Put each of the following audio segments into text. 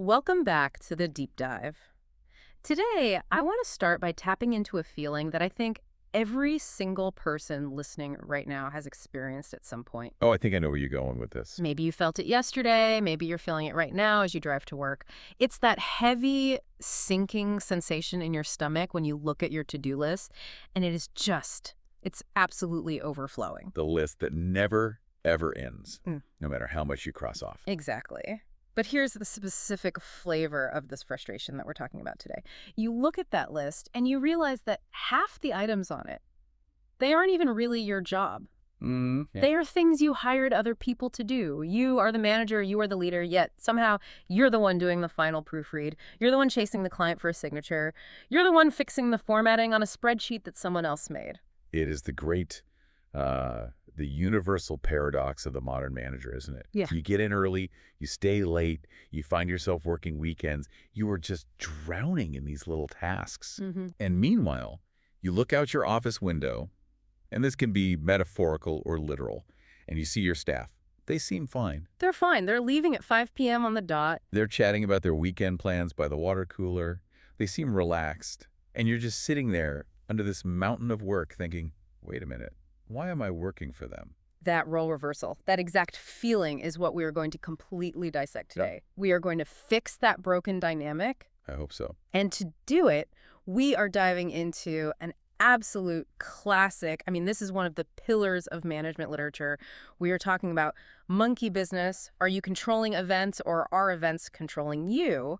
Welcome back to the deep dive. Today, I want to start by tapping into a feeling that I think every single person listening right now has experienced at some point. Oh, I think I know where you're going with this. Maybe you felt it yesterday, maybe you're feeling it right now as you drive to work. It's that heavy, sinking sensation in your stomach when you look at your to-do list, and it's absolutely overflowing. The list that never, ever ends, Mm. no matter how much you cross off. Exactly. But here's the specific flavor of this frustration that we're talking about today. You look at that list and you realize that half the items on it, they aren't even really your job. Yeah. They are things you hired other people to do. You are the manager, you are the leader, yet somehow you're the one doing the final proofread. You're the one chasing the client for a signature. You're the one fixing the formatting on a spreadsheet that someone else made. It is the great, the universal paradox of the modern manager, isn't it? Yeah. You get in early, you stay late, you find yourself working weekends. You are just drowning in these little tasks. And meanwhile, you look out your office window, and this can be metaphorical or literal, and you see your staff. They seem fine. They're fine. They're leaving at 5 p.m. on the dot. They're chatting about their weekend plans by the water cooler. They seem relaxed. And you're just sitting there under this mountain of work thinking, wait a minute, why am I working for them? That role reversal, that exact feeling is what we are going to completely dissect today. We are going to fix that broken dynamic. I hope so. And to do it, we are diving into an absolute classic. I mean, this is one of the pillars of management literature. We are talking about monkey business. Are you controlling events, or are events controlling you?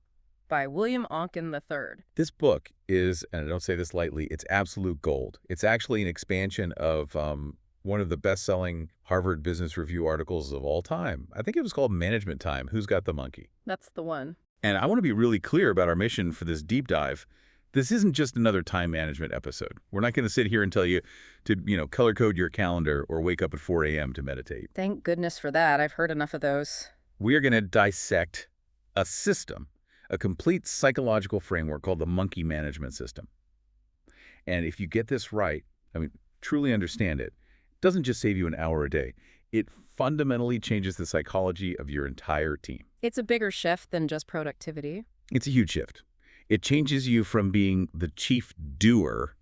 By William Oncken III. This book is, and I don't say this lightly, it's absolute gold. It's actually an expansion of one of the best-selling Harvard Business Review articles of all time. I think it was called Management Time, Who's Got the Monkey? That's the one. And I want to be really clear about our mission for this deep dive. This isn't just another time management episode. We're not going to sit here and tell you to, color code your calendar or wake up at 4 a.m. to meditate. Thank goodness for that. I've heard enough of those. We are going to dissect a system, a complete psychological framework called the monkey management system. And if you get this right, truly understand it, it doesn't just save you an hour a day. It fundamentally changes the psychology of your entire team. It's a bigger shift than just productivity. It's a huge shift. It changes you from being the chief doer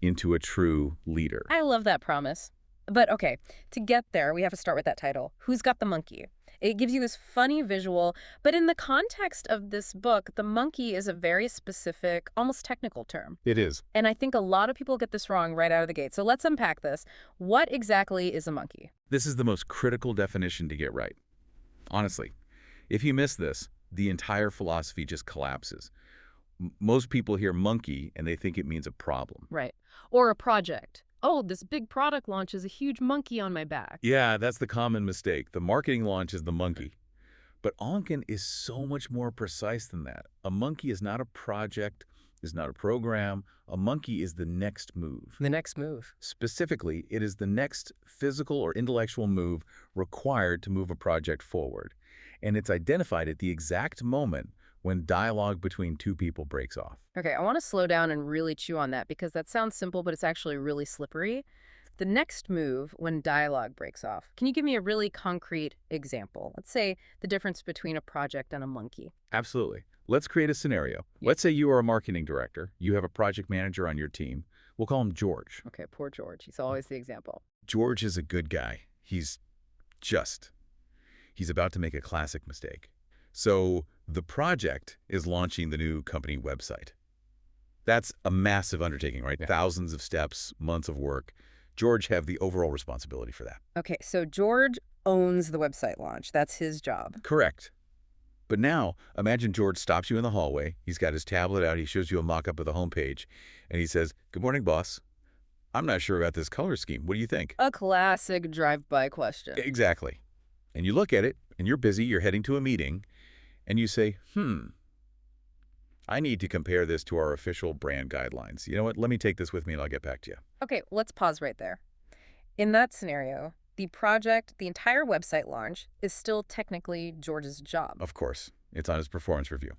into a true leader. I love that promise. But okay, to get there, we have to start with that title. Who's got the monkey? It gives you this funny visual, but in the context of this book, the monkey is a very specific, almost technical term. It is. And I think a lot of people get this wrong right out of the gate. So let's unpack this. What exactly is a monkey? This is the most critical definition to get right. Honestly, if you miss this, the entire philosophy just collapses. Most people hear monkey and they think it means a problem. Right. Or a project. Oh, this big product launch is a huge monkey on my back. Yeah, that's the common mistake. The marketing launch is the monkey. But Oncken is so much more precise than that. A monkey is not a project, is not a program. A monkey is the next move. The next move. Specifically, it is the next physical or intellectual move required to move a project forward. And it's identified at the exact moment when dialogue between two people breaks off. Okay, I want to slow down and really chew on that because that sounds simple, but it's actually really slippery. The next move when dialogue breaks off. Can you give me a really concrete example? Let's say the difference between a project and a monkey. Absolutely. Let's create a scenario. Yeah. Let's say you are a marketing director. You have a project manager on your team. We'll call him George. Okay, poor George. He's always the example. George is a good guy. He's about to make a classic mistake. So the project is launching the new company website. That's a massive undertaking, right? Yeah. Thousands of steps, months of work. George have the overall responsibility for that. Okay, so George owns the website launch. That's his job. Correct. But now, imagine George stops you in the hallway. He's got his tablet out. He shows you a mock-up of the homepage. And he says, "Good morning, boss. I'm not sure about this color scheme. What do you think?" A classic drive-by question. Exactly. And you look at it, and you're busy. You're heading to a meeting. And you say, I need to compare this to our official brand guidelines. You know what? Let me take this with me and I'll get back to you. Okay, let's pause right there. In that scenario, the project, the entire website launch, is still technically George's job. Of course, it's on his performance review.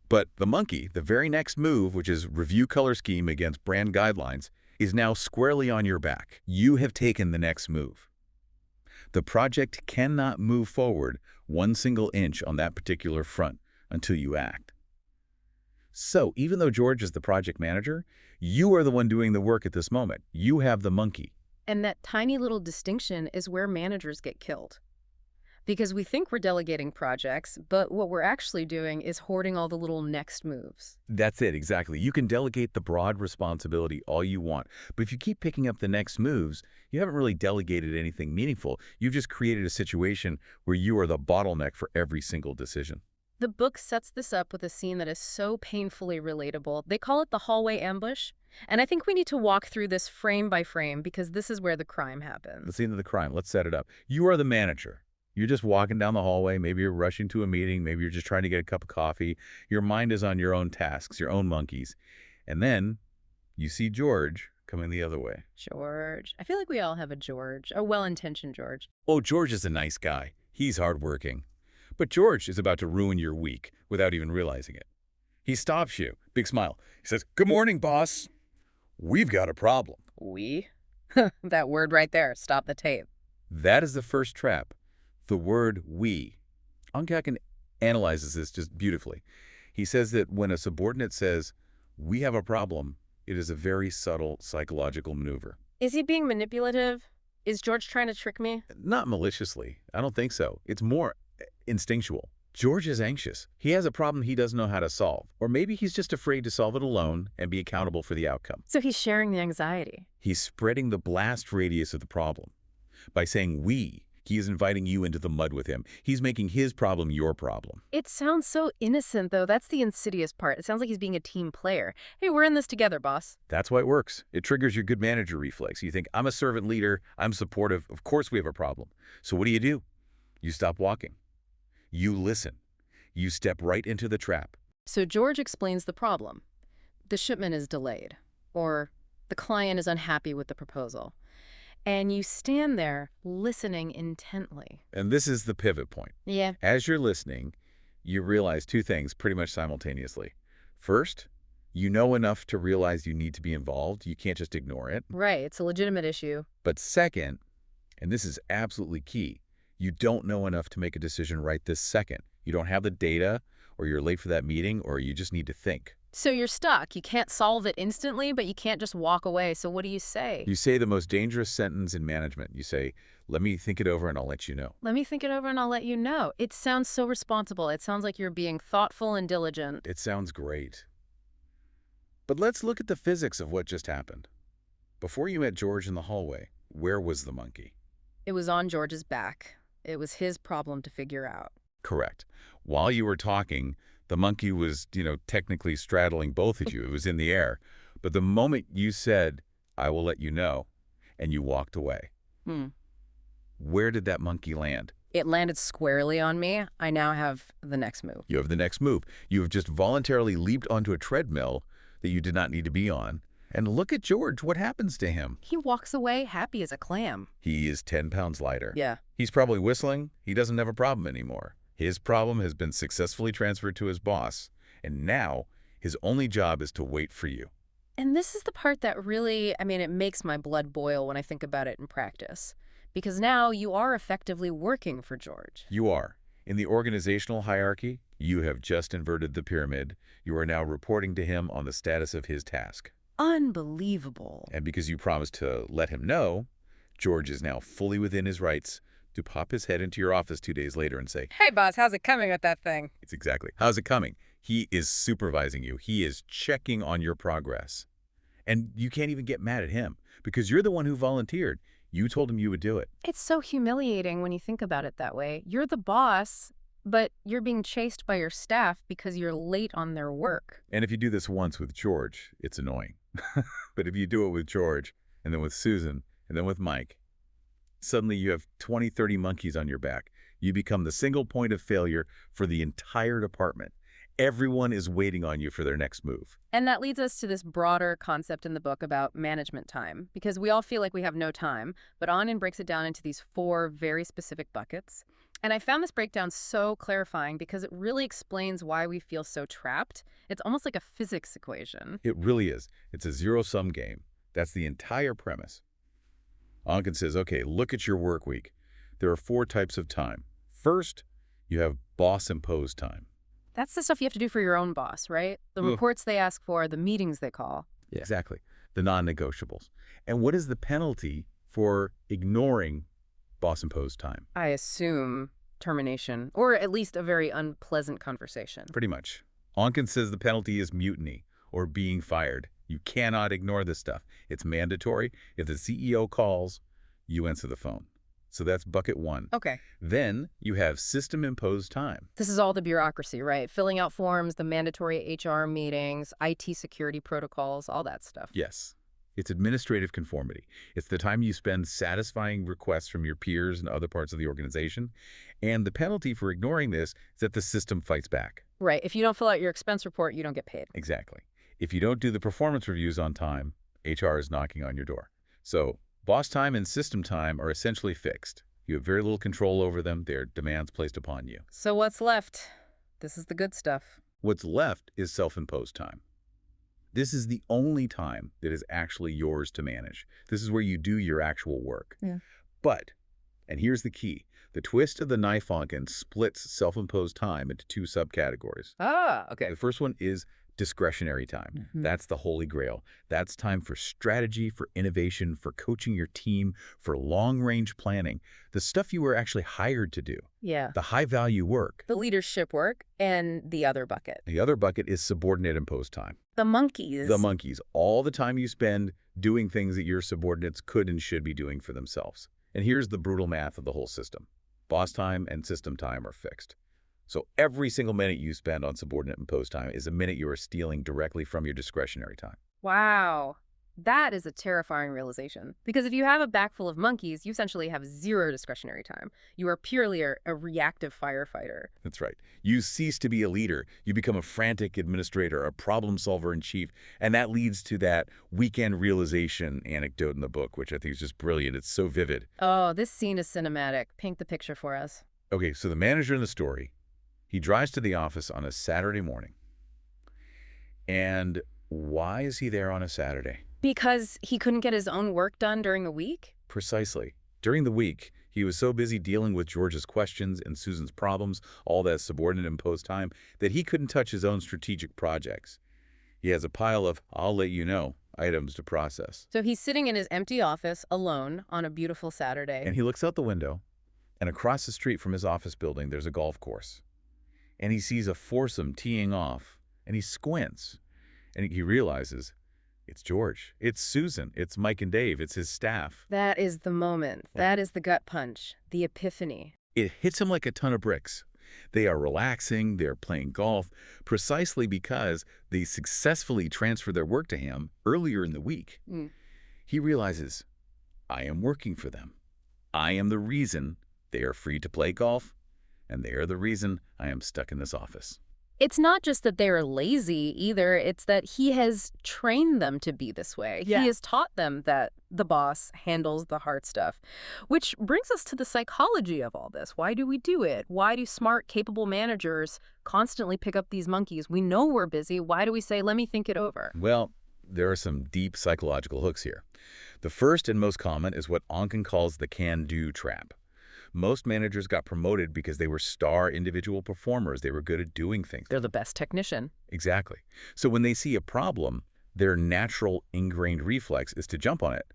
But the monkey, the very next move, which is review color scheme against brand guidelines, is now squarely on your back. You have taken the next move. The project cannot move forward one single inch on that particular front until you act. So even though George is the project manager, you are the one doing the work at this moment. You have the monkey. And that tiny little distinction is where managers get killed. Because we think we're delegating projects, but what we're actually doing is hoarding all the little next moves. That's it, exactly. You can delegate the broad responsibility all you want, but if you keep picking up the next moves, you haven't really delegated anything meaningful. You've just created a situation where you are the bottleneck for every single decision. The book sets this up with a scene that is so painfully relatable. They call it the hallway ambush. And I think we need to walk through this frame by frame because this is where the crime The happens. scene of the crime, let's set it up. You are the manager. You're just walking down the hallway. Maybe you're rushing to a meeting. Maybe you're just trying to get a cup of coffee. Your mind is on your own tasks, your own monkeys. And then you see George coming the other way. George. I feel like we all have a George, a well-intentioned George. Oh, George is a nice guy. He's hardworking. But George is about to ruin your week without even realizing it. He stops you, big smile. He says, "Good morning, boss. We've got a problem." We? That word right there. Stop the tape. That is the first trap. The word we. Oncken analyzes this just beautifully. He says that when a subordinate says, "We have a problem," it is a very subtle psychological maneuver. Is he being manipulative? Is George trying to trick me? Not maliciously. I don't think so. It's more instinctual. George is anxious. He has a problem he doesn't know how to solve. Or maybe he's just afraid to solve it alone and be accountable for the outcome. So he's sharing the anxiety. He's spreading the blast radius of the problem. By saying we, he is inviting you into the mud with him. He's making his problem your problem. It sounds so innocent, though. That's the insidious part. It sounds like he's being a team player. Hey, we're in this together, boss. That's why it works. It triggers your good manager reflex. You think, I'm a servant leader. I'm supportive. Of course we have a problem. So what do? You stop walking. You listen. You step right into the trap. So George explains the problem. The shipment is delayed, or the client is unhappy with the proposal. And you stand there listening intently. And this is the pivot point. Yeah. As you're listening, you realize two things pretty much simultaneously. First, you know enough to realize you need to be involved. You can't just ignore it. Right. It's a legitimate issue. But second, and this is absolutely key, you don't know enough to make a decision right this second. You don't have the data, or you're late for that meeting, or you just need to think. So you're stuck. You can't solve it instantly, but you can't just walk away. So what do you say? You say the most dangerous sentence in management. You say, "Let me think it over and I'll let you know." Let me think it over and I'll let you know. It sounds so responsible. It sounds like you're being thoughtful and diligent. It sounds great. But let's look at the physics of what just happened. Before you met George in the hallway, where was the monkey? It was on George's back. It was his problem to figure out. Correct. While you were talking, the monkey was, technically straddling both of you. It was in the air. But the moment you said, "I will let you know," and you walked away, where did that monkey land? It landed squarely on me. I now have the next move. You have the next move. You have just voluntarily leaped onto a treadmill that you did not need to be on. And look at George. What happens to him? He walks away happy as a clam. He is 10 pounds lighter. Yeah. He's probably whistling. He doesn't have a problem anymore. His problem has been successfully transferred to his boss. And now his only job is to wait for you. And this is the part that really, it makes my blood boil when I think about it in practice. Because now you are effectively working for George. You are. In the organizational hierarchy, you have just inverted the pyramid. You are now reporting to him on the status of his task. Unbelievable. And because you promised to let him know, George is now fully within his rights to pop his head into your office 2 days later and say, Hey, boss, how's it coming with that thing? It's exactly. How's it coming? He is supervising you. He is checking on your progress. And you can't even get mad at him because you're the one who volunteered. You told him you would do it. It's so humiliating when you think about it that way. You're the boss, but you're being chased by your staff because you're late on their work. And if you do this once with George, it's annoying. But if you do it with George, and then with Susan, and then with Mike, suddenly you have 20, 30 monkeys on your back. You become the single point of failure for the entire department. Everyone is waiting on you for their next move. And that leads us to this broader concept in the book about management time, because we all feel like we have no time, but Oncken breaks it down into these 4 very specific buckets. And I found this breakdown so clarifying because it really explains why we feel so trapped. It's almost like a physics equation. It really is. It's a zero-sum game. That's the entire premise. Oncken says, okay, look at your work week. There are 4 types of time. First, you have boss-imposed time. That's the stuff you have to do for your own boss, right? The Ugh. reports they ask for, the meetings they call. Yeah. Exactly. The non-negotiables. And what is the penalty for ignoring boss-imposed time? I assume termination, or at least a very unpleasant conversation. Pretty much. Oncken says the penalty is mutiny or being fired. You cannot ignore this stuff. It's mandatory. If the CEO calls, you answer the phone. So that's bucket one. Okay. Then you have system-imposed time. This is all the bureaucracy, right? Filling out forms, the mandatory HR meetings, IT security protocols, all that stuff. Yes. It's administrative conformity. It's the time you spend satisfying requests from your peers and other parts of the organization. And the penalty for ignoring this is that the system fights back. Right. If you don't fill out your expense report, you don't get paid. Exactly. If you don't do the performance reviews on time, HR is knocking on your door. So boss time and system time are essentially fixed. You have very little control over them. They're demands placed upon you. So what's left? This is the good stuff. What's left is self-imposed time. This is the only time that is actually yours to manage. This is where you do your actual work. Yeah. But, and here's the key, the twist of the knife Oncken splits self-imposed time into two subcategories. Ah, okay. The first one is discretionary time. That's the holy grail. That's time for strategy, for innovation, for coaching your team, for long-range planning, the stuff you were actually hired to do, Yeah. the high-value work. The leadership work and the other bucket. The other bucket is subordinate imposed time. The monkeys. The monkeys, all the time you spend doing things that your subordinates could and should be doing for themselves. And here's the brutal math of the whole system. Boss time and system time are fixed. So every single minute you spend on subordinate imposed time is a minute you are stealing directly from your discretionary time. Wow. That is a terrifying realization. Because if you have a back full of monkeys, you essentially have zero discretionary time. You are purely a reactive firefighter. That's right. You cease to be a leader. You become a frantic administrator, a problem solver in chief. And that leads to that weekend realization anecdote in the book, which I think is just brilliant. It's so vivid. Oh, this scene is cinematic. Paint the picture for us. Okay, so the manager in the story, he drives to the office on a Saturday morning. And why is he there on a Saturday? Because he couldn't get his own work done during the week? Precisely. During the week, he was so busy dealing with George's questions and Susan's problems, all that subordinate imposed time, that he couldn't touch his own strategic projects. He has a pile of, I'll let you know, items to process. So he's sitting in his empty office alone on a beautiful Saturday. And he looks out the window, and across the street from his office building, there's a golf course. And he sees a foursome teeing off, and he squints, and he realizes it's George, it's Susan, it's Mike and Dave, it's his staff. That is the moment. That is the gut punch, the epiphany. It hits him like a ton of bricks. They are relaxing, they're playing golf, precisely because they successfully transferred their work to him earlier in the week. He realizes, I am working for them. I am the reason they are free to play golf, and they are the reason I am stuck in this office. It's not just that they're lazy either. It's that he has trained them to be this way. Yeah. He has taught them that the boss handles the hard stuff. Which brings us to the psychology of all this. Why do we do it? Why do smart, capable managers constantly pick up these monkeys? We know we're busy. Why do we say, let me think it over? Well, there are some deep psychological hooks here. The first and most common is what Oncken calls the can-do trap. Most managers got promoted because they were star individual performers. They were good at doing things. They're the best technician. Exactly. So when they see a problem, their natural ingrained reflex is to jump on it.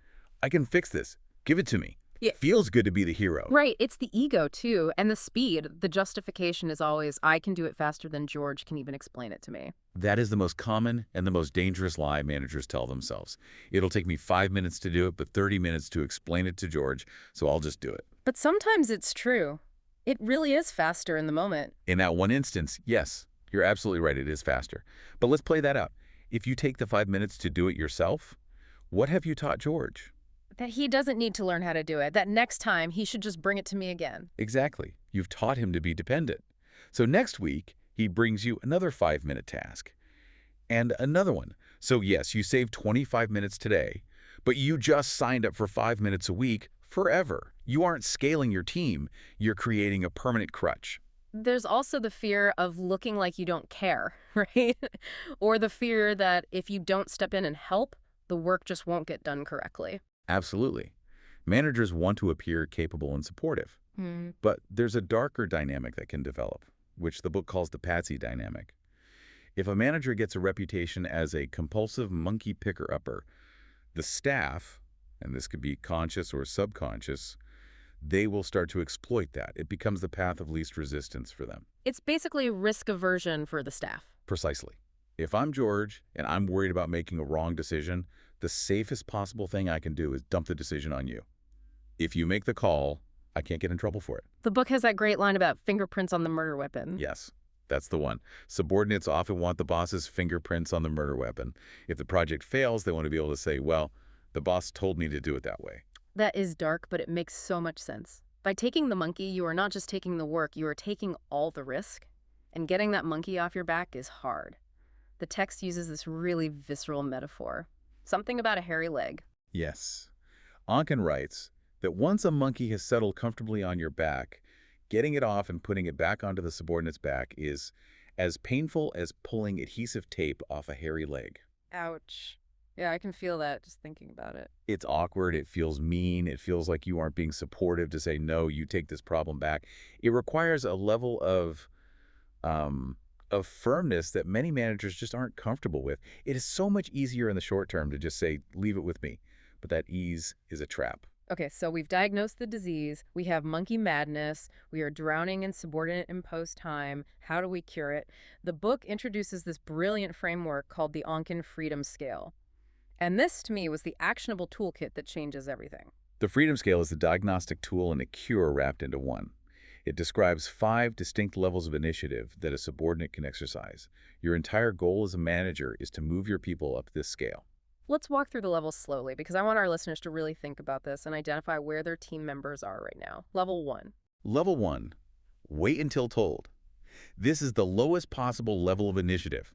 I can fix this. Give it to me. Yeah. Feels good to be the hero. Right. It's the ego, too. And the speed. The justification is always, I can do it faster than George can even explain it to me. That is the most common and the most dangerous lie managers tell themselves. It'll take me 5 minutes to do it, but 30 minutes to explain it to George, so I'll just do it. But sometimes it's true. It really is faster in the moment. In that one instance, yes, you're absolutely right, it is faster. But let's play that out. If you take the 5 minutes to do it yourself, what have you taught George? That he doesn't need to learn how to do it. That next time, he should just bring it to me again. Exactly. You've taught him to be dependent. So next week, he brings you another 5-minute task. And another one. So yes, you saved 25 minutes today, but you just signed up for 5 minutes a week forever. You aren't scaling your team. You're creating a permanent crutch. There's also the fear of looking like you don't care, right? Or the fear that if you don't step in and help, the work just won't get done correctly. Absolutely. Managers want to appear capable and supportive. But there's a darker dynamic that can develop. which the book calls the Patsy dynamic. If a manager gets a reputation as a compulsive monkey picker-upper, the staff, and this could be conscious or subconscious, they will start to exploit that. It becomes the path of least resistance for them. It's basically risk aversion for the staff. Precisely. If I'm George and I'm worried about making a wrong decision, the safest possible thing I can do is dump the decision on you. If you make the call, I can't get in trouble for it. The book has that great line about fingerprints on the murder weapon. Yes, that's the one. Subordinates often want the boss's fingerprints on the murder weapon. If the project fails, they want to be able to say, well, the boss told me to do it that way. That is dark, but it makes so much sense. By taking the monkey, you are not just taking the work, you are taking all the risk. And getting that monkey off your back is hard. The text uses this really visceral metaphor. Something about a hairy leg. Yes. Oncken writes that once a monkey has settled comfortably on your back, getting it off and putting it back onto the subordinate's back is as painful as pulling adhesive tape off a hairy leg. Ouch. Yeah, I can feel that just thinking about it. It's awkward, it feels mean, it feels like you aren't being supportive to say, no, you take this problem back. It requires a level of firmness that many managers just aren't comfortable with. It is so much easier in the short term to just say, leave it with me. But that ease is a trap. Okay, so we've diagnosed the disease, we have monkey madness, we are drowning in subordinate imposed time. How do we cure it? The book introduces this brilliant framework called the Oncken Freedom Scale. And this, to me, was the actionable toolkit that changes everything. The Freedom Scale is a diagnostic tool and a cure wrapped into one. It describes 5 distinct levels of initiative that a subordinate can exercise. Your entire goal as a manager is to move your people up this scale. Let's walk through the levels slowly because I want our listeners to really think about this and identify where their team members are right now. Level 1. Level 1, wait until told. This is the lowest possible level of initiative.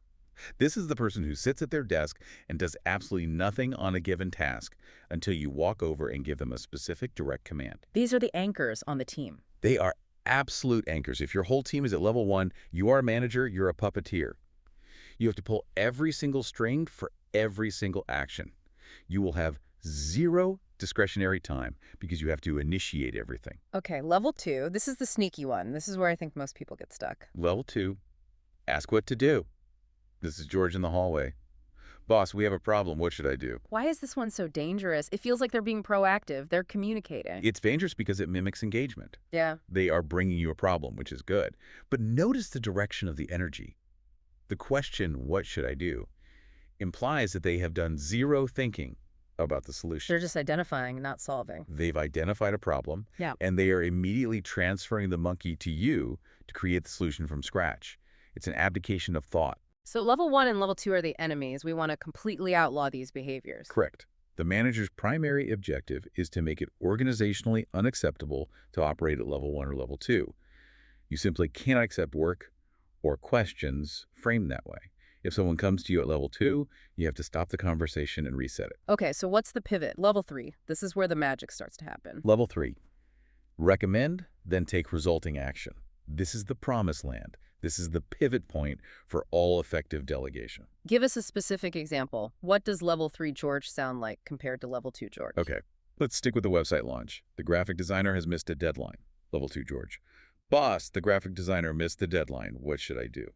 This is the person who sits at their desk and does absolutely nothing on a given task until you walk over and give them a specific direct command. These are the anchors on the team. They are absolute anchors. If your whole team is at level 1, you are a manager, you're a puppeteer. You have to pull every single string for every single action. You will have 0 discretionary time because you have to initiate everything. Okay, level 2. This is the sneaky one. This is where I think most people get stuck. Level 2, ask what to do. This is George in the hallway. Boss, we have a problem. What should I do? Why is this one so dangerous? It feels like they're being proactive. They're communicating. It's dangerous because it mimics engagement. Yeah. They are bringing you a problem, which is good. But notice the direction of the energy. The question, what should I do, implies that they have done 0 thinking about the solution. They're just identifying, not solving. They've identified a problem, Yeah. and they are immediately transferring the monkey to you to create the solution from scratch. It's an abdication of thought. So level 1 and level 2 are the enemies. We want to completely outlaw these behaviors. Correct. The manager's primary objective is to make it organizationally unacceptable to operate at level 1 or level 2. You simply cannot accept work or questions framed that way. If someone comes to you at level 2, you have to stop the conversation and reset it. Okay, so what's the pivot? Level 3. This is where the magic starts to happen. Level 3, recommend, then take resulting action. This is the promised land. This is the pivot point for all effective delegation. Give us a specific example. What does level 3 George sound like compared to level 2 George? Okay, let's stick with the website launch. The graphic designer has missed a deadline. Level 2 George. Boss, the graphic designer missed the deadline. What should I do?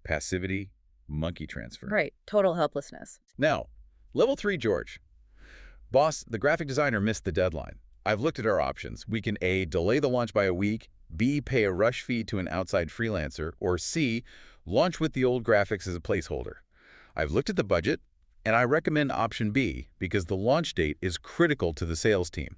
Passivity, monkey transfer. Right, total helplessness. Now, level 3 George. Boss, the graphic designer missed the deadline. I've looked at our options. We can A, delay the launch by a week, B, pay a rush fee to an outside freelancer, or C, launch with the old graphics as a placeholder. I've looked at the budget, and I recommend option B because the launch date is critical to the sales team.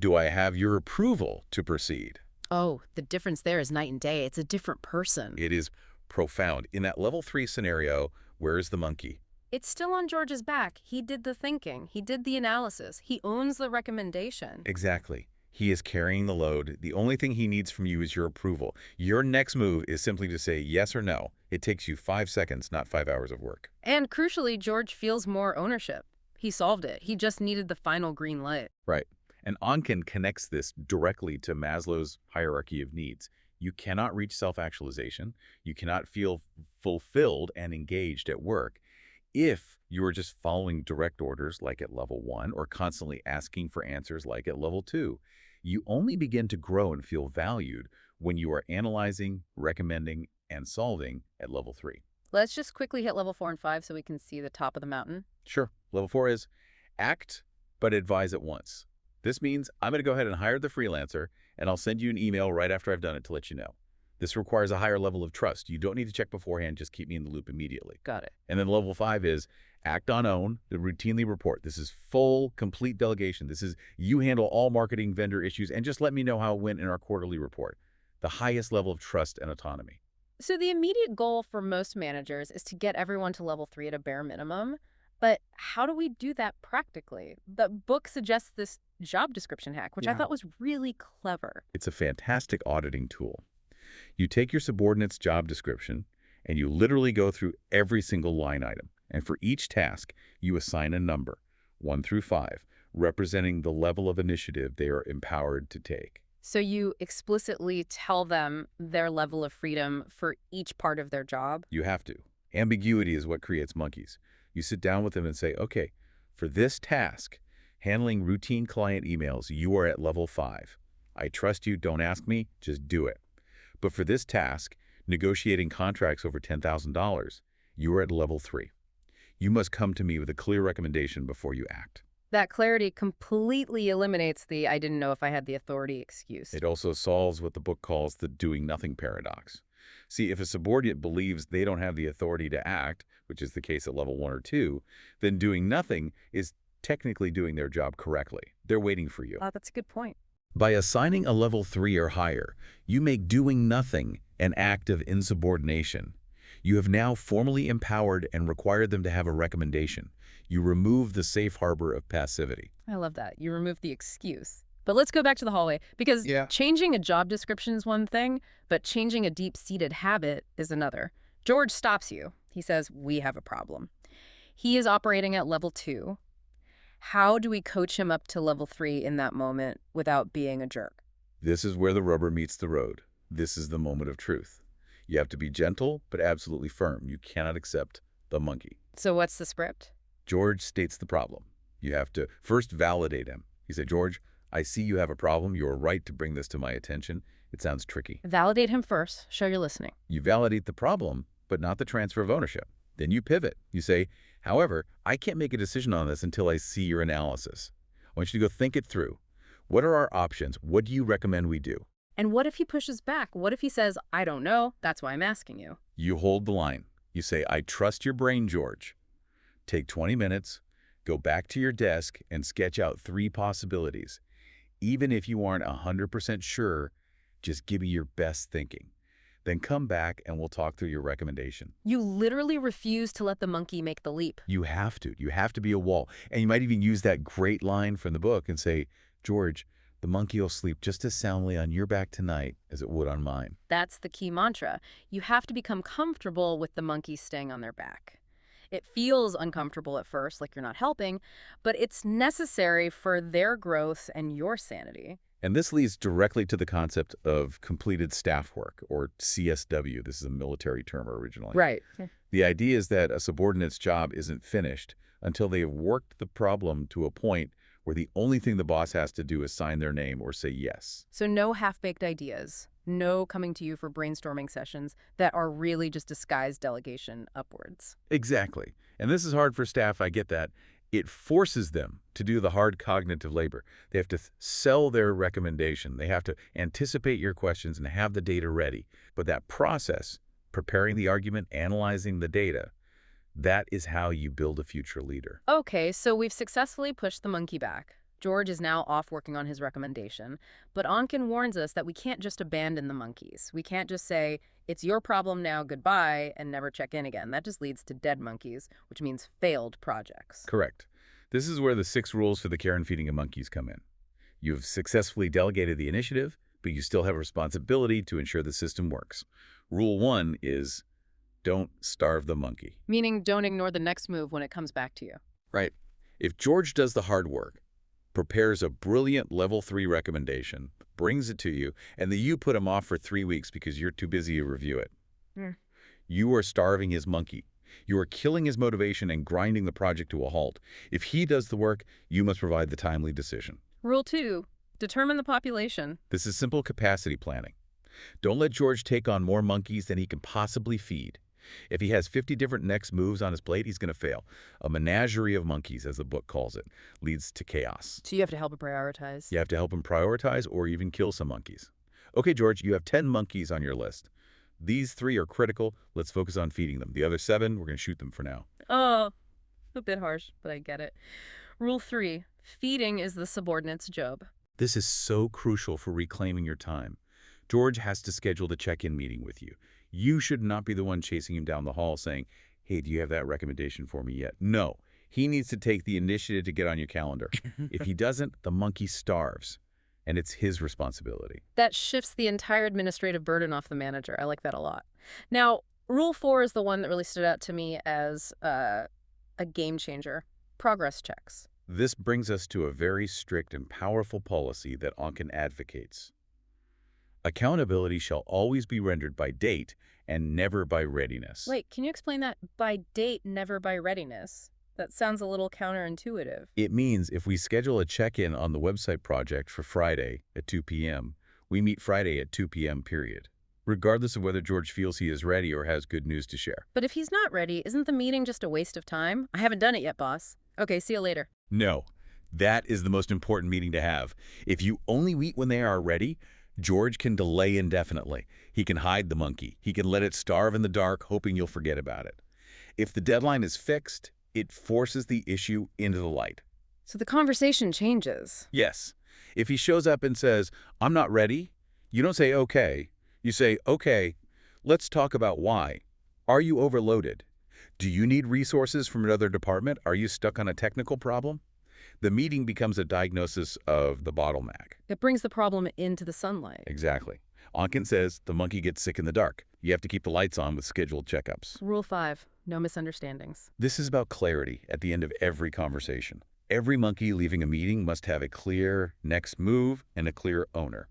Do I have your approval to proceed? Oh, the difference there is night and day. It's a different person. It is profound. In that level 3 scenario, where is the monkey? It's still on George's back. He did the thinking. He did the analysis. He owns the recommendation. Exactly. He is carrying the load. The only thing he needs from you is your approval. Your next move is simply to say yes or no. It takes you 5 seconds, not 5 hours of work. And crucially, George feels more ownership. He solved it. He just needed the final green light. Right. And Oncken connects this directly to Maslow's hierarchy of needs. You cannot reach self-actualization. You cannot feel fulfilled and engaged at work if you are just following direct orders like at level 1 or constantly asking for answers like at level 2. You only begin to grow and feel valued when you are analyzing, recommending, and solving at level 3. Let's just quickly hit level 4 and 5 so we can see the top of the mountain. Sure. Level 4 is act, but advise at once. This means I'm going to go ahead and hire the freelancer, and I'll send you an email right after I've done it to let you know. This requires a higher level of trust. You don't need to check beforehand, just keep me in the loop immediately. Got it. And then level 5 is act on own, routinely report. This is full, complete delegation. This is you handle all marketing vendor issues and just let me know how it went in our quarterly report. The highest level of trust and autonomy. So the immediate goal for most managers is to get everyone to level 3 at a bare minimum. But how do we do that practically? The book suggests this job description hack, which I thought was really clever. It's a fantastic auditing tool. You take your subordinate's job description and you literally go through every single line item. And for each task, you assign a number, 1 through 5, representing the level of initiative they are empowered to take. So you explicitly tell them their level of freedom for each part of their job? You have to. Ambiguity is what creates monkeys. You sit down with them and say, okay, for this task, handling routine client emails, you are at level 5. I trust you, don't ask me, just do it. But for this task, negotiating contracts over $10,000, you are at level 3. You must come to me with a clear recommendation before you act. That clarity completely eliminates the "I didn't know if I had the authority" excuse. It also solves what the book calls the doing nothing paradox. See, if a subordinate believes they don't have the authority to act, which is the case at level 1 or 2, then doing nothing is technically doing their job correctly. They're waiting for you. That's a good point. By assigning a level 3 or higher, you make doing nothing an act of insubordination. You have now formally empowered and required them to have a recommendation. You remove the safe harbor of passivity. I love that. You remove the excuse. But let's go back to the hallway, because changing a job description is one thing, but changing a deep-seated habit is another. George stops you. He says, we have a problem. He is operating at level 2. How do we coach him up to level 3 in that moment without being a jerk? This is where the rubber meets the road. This is the moment of truth. You have to be gentle, but absolutely firm. You cannot accept the monkey. So what's the script? George states the problem. You have to first validate him. You say, George, I see you have a problem. You are right to bring this to my attention. It sounds tricky. Validate him first. Show you're listening. You validate the problem, but not the transfer of ownership. Then you pivot. You say, however, I can't make a decision on this until I see your analysis. I want you to go think it through. What are our options? What do you recommend we do? And what if he pushes back? What if he says, I don't know, that's why I'm asking you? You hold the line. You say, I trust your brain, George. Take 20 minutes, go back to your desk, and sketch out 3 possibilities. Even if you aren't 100% sure, just give me your best thinking. Then come back and we'll talk through your recommendation. You literally refuse to let the monkey make the leap. You have to. You have to be a wall. And you might even use that great line from the book and say, George, the monkey will sleep just as soundly on your back tonight as it would on mine. That's the key mantra. You have to become comfortable with the monkey staying on their back. It feels uncomfortable at first, like you're not helping, but it's necessary for their growth and your sanity. And this leads directly to the concept of completed staff work, or CSW. This is a military term originally. Right. The idea is that a subordinate's job isn't finished until they have worked the problem to a point where the only thing the boss has to do is sign their name or say yes. So no half-baked ideas, no coming to you for brainstorming sessions that are really just disguised delegation upwards. Exactly. And this is hard for staff, I get that. It forces them to do the hard cognitive labor. They have to sell their recommendation. They have to anticipate your questions and have the data ready. But that process, preparing the argument, analyzing the data, that is how you build a future leader. Okay, so we've successfully pushed the monkey back. George is now off working on his recommendation, but Oncken warns us that we can't just abandon the monkeys. We can't just say, it's your problem now, goodbye, and never check in again. That just leads to dead monkeys, which means failed projects. Correct. This is where the 6 rules for the care and feeding of monkeys come in. You've successfully delegated the initiative, but you still have a responsibility to ensure the system works. Rule 1 is don't starve the monkey. Meaning don't ignore the next move when it comes back to you. Right. If George does the hard work, prepares a brilliant level 3 recommendation, brings it to you, and then you put him off for 3 weeks because you're too busy to review it, you are starving his monkey. You are killing his motivation and grinding the project to a halt. If he does the work, you must provide the timely decision. Rule 2, determine the population. This is simple capacity planning. Don't let George take on more monkeys than he can possibly feed. If he has 50 different next moves on his plate, he's going to fail. A menagerie of monkeys, as the book calls it, leads to chaos. So you have to help him prioritize. You have to help him prioritize or even kill some monkeys. Okay, George, you have 10 monkeys on your list. These 3 are critical. Let's focus on feeding them. The other 7, we're going to shoot them for now. Oh, a bit harsh, but I get it. Rule 3, feeding is the subordinate's job. This is so crucial for reclaiming your time. George has to schedule the check-in meeting with you. You should not be the one chasing him down the hall saying, hey, do you have that recommendation for me yet? No, he needs to take the initiative to get on your calendar. If he doesn't, the monkey starves, and it's his responsibility. That shifts the entire administrative burden off the manager. I like that a lot. Now, Rule 4 is the one that really stood out to me as a game changer. Progress checks. This brings us to a very strict and powerful policy that Oncken advocates. Accountability shall always be rendered by date and never by readiness. Wait, can you explain that? By date, never by readiness. That sounds a little counterintuitive. It means if we schedule a check-in on the website project for Friday at 2 p.m., we meet Friday at 2 p.m., period, regardless of whether George feels he is ready or has good news to share. But if he's not ready, isn't the meeting just a waste of time? I haven't done it yet, boss. Okay, see you later. No, that is the most important meeting to have. If you only meet when they are ready, George can delay indefinitely. He can hide the monkey. He can let it starve in the dark, hoping you'll forget about it. If the deadline is fixed, it forces the issue into the light. So the conversation changes. Yes. If he shows up and says, I'm not ready, you don't say, okay. You say, okay, let's talk about why. Are you overloaded? Do you need resources from another department? Are you stuck on a technical problem? The meeting becomes a diagnosis of the bottleneck. It brings the problem into the sunlight. Exactly. Oncken says the monkey gets sick in the dark. You have to keep the lights on with scheduled checkups. Rule 5, no misunderstandings. This is about clarity at the end of every conversation. Every monkey leaving a meeting must have a clear next move and a clear owner.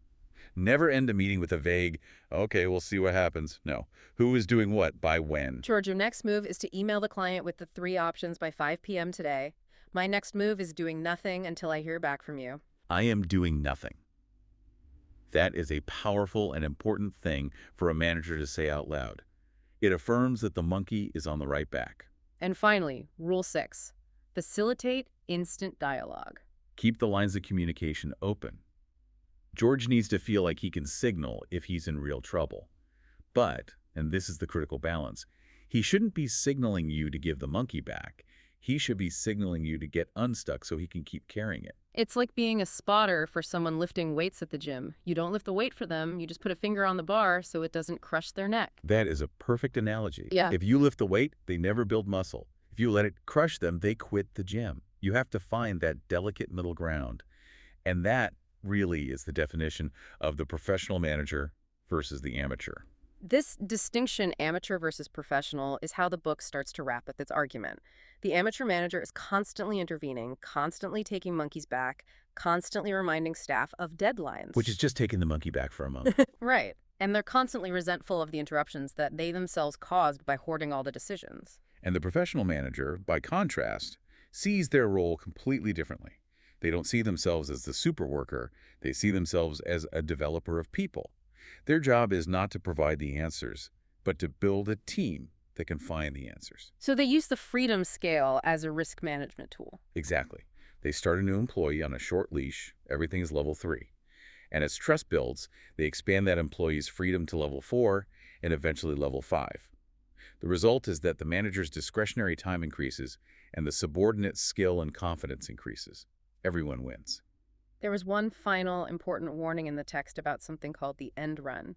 Never end a meeting with a vague, okay, we'll see what happens. No. Who is doing what by when? George, your next move is to email the client with the 3 options by 5 p.m. today. My next move is doing nothing until I hear back from you. I am doing nothing. That is a powerful and important thing for a manager to say out loud. It affirms that the monkey is on the right back. And finally, Rule 6, facilitate instant dialogue. Keep the lines of communication open. George needs to feel like he can signal if he's in real trouble. But, and this is the critical balance, he shouldn't be signaling you to give the monkey back. He should be signaling you to get unstuck so he can keep carrying it. It's like being a spotter for someone lifting weights at the gym. You don't lift the weight for them, you just put a finger on the bar so it doesn't crush their neck. That is a perfect analogy. Yeah. If you lift the weight, they never build muscle. If you let it crush them, they quit the gym. You have to find that delicate middle ground. And that really is the definition of the professional manager versus the amateur. This distinction, amateur versus professional, is how the book starts to wrap up its argument. The amateur manager is constantly intervening, constantly taking monkeys back, constantly reminding staff of deadlines. Which is just taking the monkey back for a month. Right. And they're constantly resentful of the interruptions that they themselves caused by hoarding all the decisions. And the professional manager, by contrast, sees their role completely differently. They don't see themselves as the super worker. They see themselves as a developer of people. Their job is not to provide the answers, but to build a team that can find the answers. So they use the freedom scale as a risk management tool. Exactly. They start a new employee on a short leash. Everything is level 3. And as trust builds, they expand that employee's freedom to level 4 and eventually level 5. The result is that the manager's discretionary time increases and the subordinate's skill and confidence increases. Everyone wins. There was one final important warning in the text about something called the end run.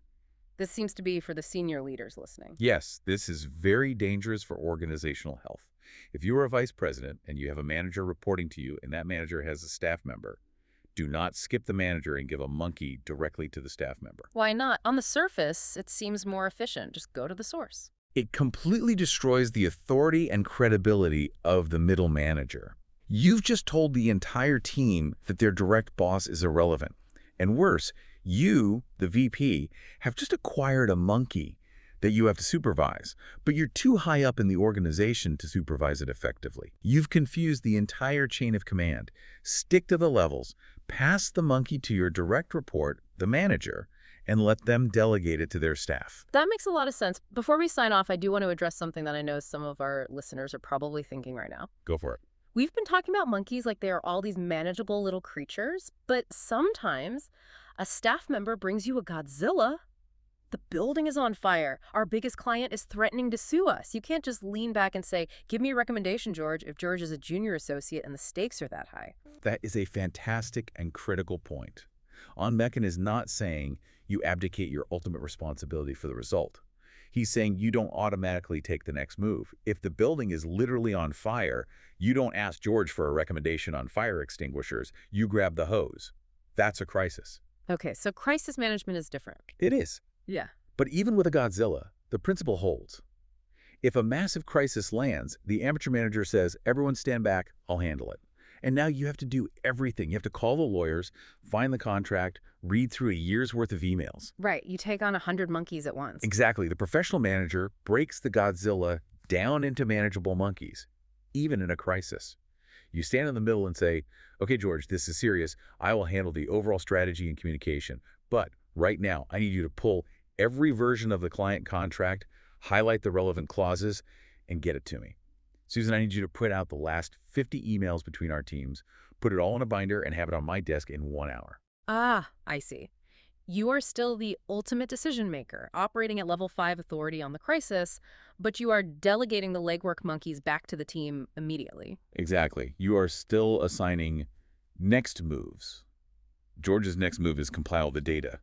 This seems to be for the senior leaders listening. Yes, this is very dangerous for organizational health. If you are a vice president and you have a manager reporting to you and that manager has a staff member, do not skip the manager and give a monkey directly to the staff member. Why not? On the surface, it seems more efficient. Just go to the source. It completely destroys the authority and credibility of the middle manager. You've just told the entire team that their direct boss is irrelevant. And worse, you, the VP, have just acquired a monkey that you have to supervise, but you're too high up in the organization to supervise it effectively. You've confused the entire chain of command. Stick to the levels, pass the monkey to your direct report, the manager, and let them delegate it to their staff. That makes a lot of sense. Before we sign off, I do want to address something that I know some of our listeners are probably thinking right now. Go for it. We've been talking about monkeys like they are all these manageable little creatures, but sometimes a staff member brings you a Godzilla. The building is on fire. Our biggest client is threatening to sue us. You can't just lean back and say, give me a recommendation, George, if George is a junior associate and the stakes are that high. That is a fantastic and critical point. Oncken is not saying you abdicate your ultimate responsibility for the result. He's saying you don't automatically take the next move. If the building is literally on fire, you don't ask George for a recommendation on fire extinguishers. You grab the hose. That's a crisis. Okay, so crisis management is different. It is. Yeah. But even with a Godzilla, the principle holds. If a massive crisis lands, the amateur manager says, everyone stand back, I'll handle it. And now you have to do everything. You have to call the lawyers, find the contract, read through a year's worth of emails. Right, you take on 100 monkeys at once. Exactly. The professional manager breaks the Godzilla down into manageable monkeys, even in a crisis. You stand in the middle and say, okay, George, this is serious. I will handle the overall strategy and communication. But right now, I need you to pull every version of the client contract, highlight the relevant clauses, and get it to me. Susan, I need you to print out the last 50 emails between our teams, put it all in a binder, and have it on my desk in 1 hour. Ah, I see. You are still the ultimate decision maker, operating at level 5 authority on the crisis, but you are delegating the legwork monkeys back to the team immediately. Exactly. You are still assigning next moves. George's next move is compile the data.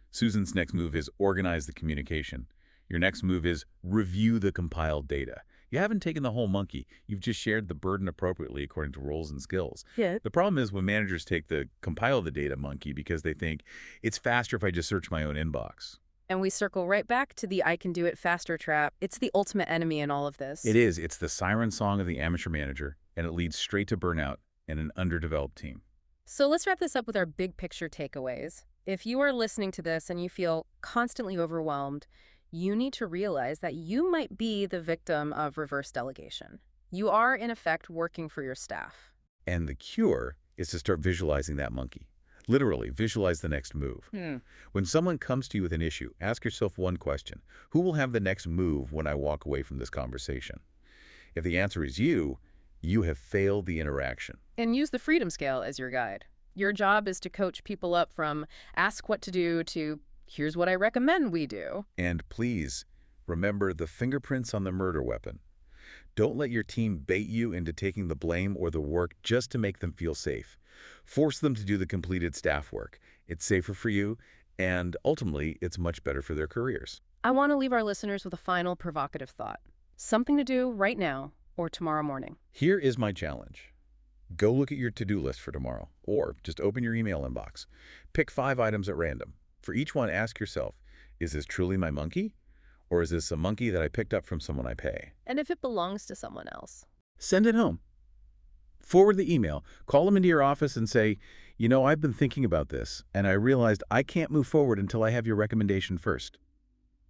Susan's next move is organize the communication. Your next move is review the compiled data. You haven't taken the whole monkey. You've just shared the burden appropriately according to roles and skills. Yeah. The problem is when managers take the compile the data monkey because they think it's faster if I just search my own inbox. And we circle right back to the I can do it faster trap. It's the ultimate enemy in all of this. It is. It's the siren song of the amateur manager, and it leads straight to burnout and an underdeveloped team. So let's wrap this up with our big picture takeaways. If you are listening to this and you feel constantly overwhelmed, you need to realize that you might be the victim of reverse delegation. You are, in effect, working for your staff. And the cure is to start visualizing that monkey. Literally, visualize the next move. When someone comes to you with an issue, ask yourself one question. Who will have the next move when I walk away from this conversation? If the answer is you have failed the interaction. And use the freedom scale as your guide. Your job is to coach people up from ask what to do to here's what I recommend we do. And please, remember the fingerprints on the murder weapon. Don't let your team bait you into taking the blame or the work just to make them feel safe. Force them to do the completed staff work. It's safer for you, and ultimately, it's much better for their careers. I want to leave our listeners with a final provocative thought. Something to do right now or tomorrow morning. Here is my challenge. Go look at your to-do list for tomorrow, or just open your email inbox. Pick 5 items at random. For each one, ask yourself, is this truly my monkey? Or is this a monkey that I picked up from someone I pay? And if it belongs to someone else? Send it home. Forward the email. Call them into your office and say, you know, I've been thinking about this, and I realized I can't move forward until I have your recommendation first.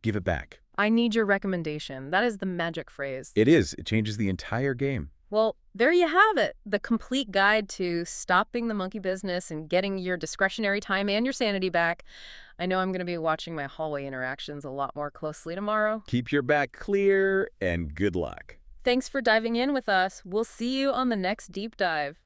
Give it back. I need your recommendation. That is the magic phrase. It is. It changes the entire game. Well, there you have it. The complete guide to stopping the monkey business and getting your discretionary time and your sanity back. I know I'm going to be watching my hallway interactions a lot more closely tomorrow. Keep your back clear and good luck. Thanks for diving in with us. We'll see you on the next deep dive.